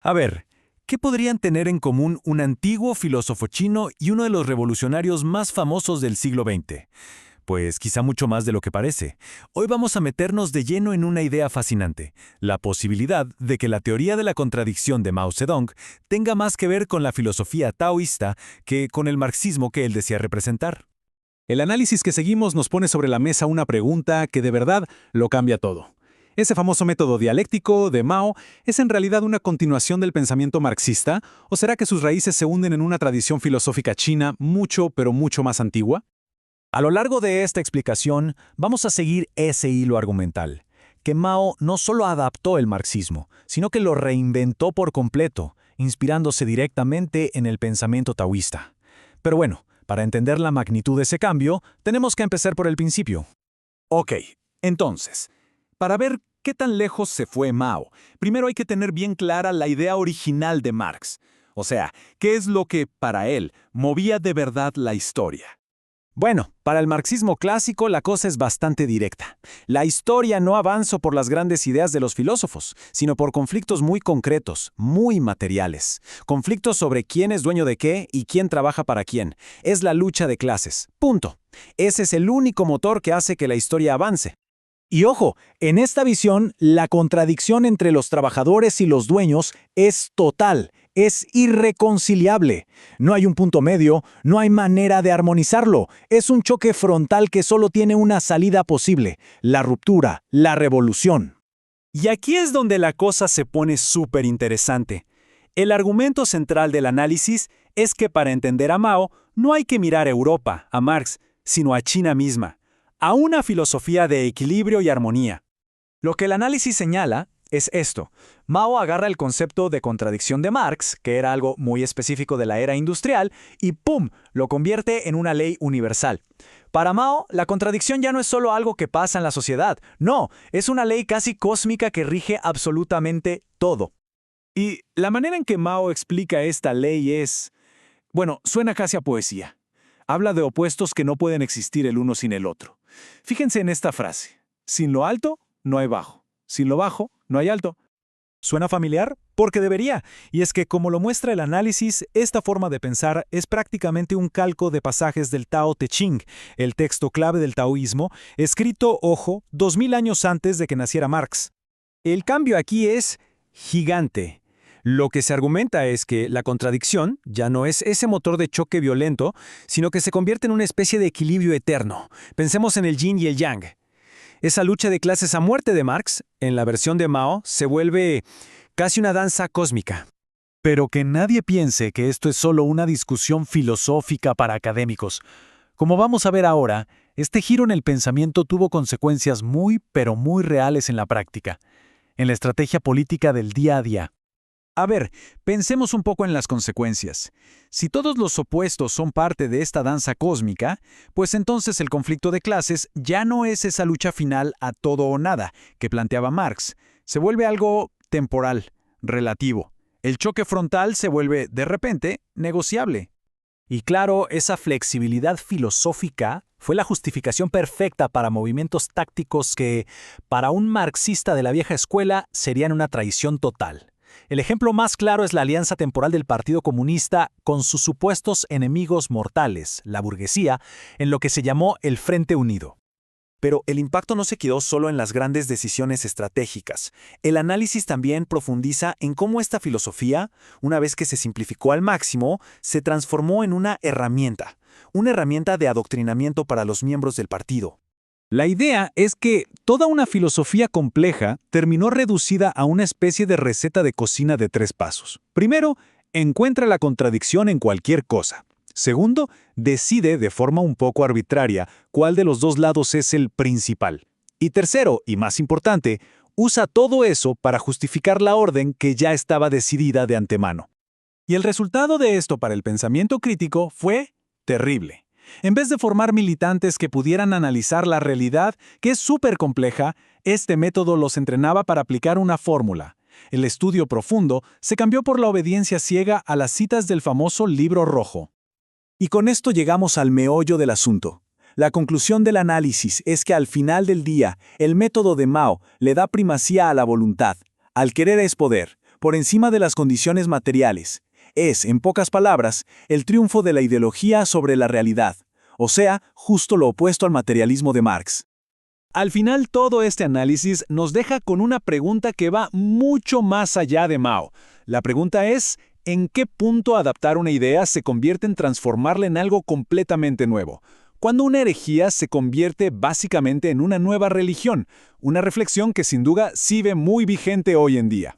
A ver, ¿qué podrían tener en común un antiguo filósofo chino y uno de los revolucionarios más famosos del siglo XX? Pues quizá mucho más de lo que parece. Hoy vamos a meternos de lleno en una idea fascinante, la posibilidad de que la teoría de la contradicción de Mao Zedong tenga más que ver con la filosofía taoísta que con el marxismo que él decía representar. El análisis que seguimos nos pone sobre la mesa una pregunta que de verdad lo cambia todo. ¿Ese famoso método dialéctico de Mao es en realidad una continuación del pensamiento marxista o será que sus raíces se hunden en una tradición filosófica china mucho, pero mucho más antigua? A lo largo de esta explicación, vamos a seguir ese hilo argumental, que Mao no solo adaptó el marxismo, sino que lo reinventó por completo, inspirándose directamente en el pensamiento taoísta. Pero bueno, para entender la magnitud de ese cambio, tenemos que empezar por el principio. Ok, entonces, para ver qué tan lejos se fue Mao, primero hay que tener bien clara la idea original de Marx. O sea, ¿qué es lo que, para él, movía de verdad la historia? Bueno, para el marxismo clásico la cosa es bastante directa. La historia no avanza por las grandes ideas de los filósofos, sino por conflictos muy concretos, muy materiales. Conflictos sobre quién es dueño de qué y quién trabaja para quién. Es la lucha de clases. Punto. Ese es el único motor que hace que la historia avance. Y ojo, en esta visión, la contradicción entre los trabajadores y los dueños es total, es irreconciliable. No hay un punto medio, no hay manera de armonizarlo. Es un choque frontal que solo tiene una salida posible, la ruptura, la revolución. Y aquí es donde la cosa se pone súper interesante. El argumento central del análisis es que para entender a Mao no hay que mirar a Europa, a Marx, sino a China misma, a una filosofía de equilibrio y armonía. Lo que el análisis señala es esto. Mao agarra el concepto de contradicción de Marx, que era algo muy específico de la era industrial, y ¡pum!, lo convierte en una ley universal. Para Mao, la contradicción ya no es solo algo que pasa en la sociedad, no, es una ley casi cósmica que rige absolutamente todo. Y la manera en que Mao explica esta ley es, bueno, suena casi a poesía. Habla de opuestos que no pueden existir el uno sin el otro. Fíjense en esta frase. Sin lo alto, no hay bajo. Sin lo bajo, no hay alto. ¿Suena familiar? Porque debería. Y es que, como lo muestra el análisis, esta forma de pensar es prácticamente un calco de pasajes del Tao Te Ching, el texto clave del taoísmo, escrito, ojo, 2000 años antes de que naciera Marx. El cambio aquí es gigante. Lo que se argumenta es que la contradicción ya no es ese motor de choque violento, sino que se convierte en una especie de equilibrio eterno. Pensemos en el yin y el yang. Esa lucha de clases a muerte de Marx, en la versión de Mao, se vuelve casi una danza cósmica. Pero que nadie piense que esto es solo una discusión filosófica para académicos. Como vamos a ver ahora, este giro en el pensamiento tuvo consecuencias muy, pero muy reales en la práctica, en la estrategia política del día a día. A ver, pensemos un poco en las consecuencias. Si todos los opuestos son parte de esta danza cósmica, pues entonces el conflicto de clases ya no es esa lucha final a todo o nada que planteaba Marx. Se vuelve algo temporal, relativo. El choque frontal se vuelve, de repente, negociable. Y claro, esa flexibilidad filosófica fue la justificación perfecta para movimientos tácticos que, para un marxista de la vieja escuela, serían una traición total. El ejemplo más claro es la alianza temporal del Partido Comunista con sus supuestos enemigos mortales, la burguesía, en lo que se llamó el Frente Unido. Pero el impacto no se quedó solo en las grandes decisiones estratégicas. El análisis también profundiza en cómo esta filosofía, una vez que se simplificó al máximo, se transformó en una herramienta de adoctrinamiento para los miembros del partido. La idea es que toda una filosofía compleja terminó reducida a una especie de receta de cocina de 3 pasos. Primero, encuentra la contradicción en cualquier cosa. Segundo, decide de forma un poco arbitraria cuál de los dos lados es el principal. Y tercero, y más importante, usa todo eso para justificar la orden que ya estaba decidida de antemano. Y el resultado de esto para el pensamiento crítico fue terrible. En vez de formar militantes que pudieran analizar la realidad, que es súper compleja, este método los entrenaba para aplicar una fórmula. El estudio profundo se cambió por la obediencia ciega a las citas del famoso Libro Rojo. Y con esto llegamos al meollo del asunto. La conclusión del análisis es que al final del día, el método de Mao le da primacía a la voluntad. Al querer es poder. por encima de las condiciones materiales. Es, en pocas palabras, el triunfo de la ideología sobre la realidad, o sea, justo lo opuesto al materialismo de Marx. Al final, todo este análisis nos deja con una pregunta que va mucho más allá de Mao. La pregunta es, ¿en qué punto adaptar una idea se convierte en transformarla en algo completamente nuevo? Cuando una herejía se convierte básicamente en una nueva religión, una reflexión que sin duda sigue muy vigente hoy en día.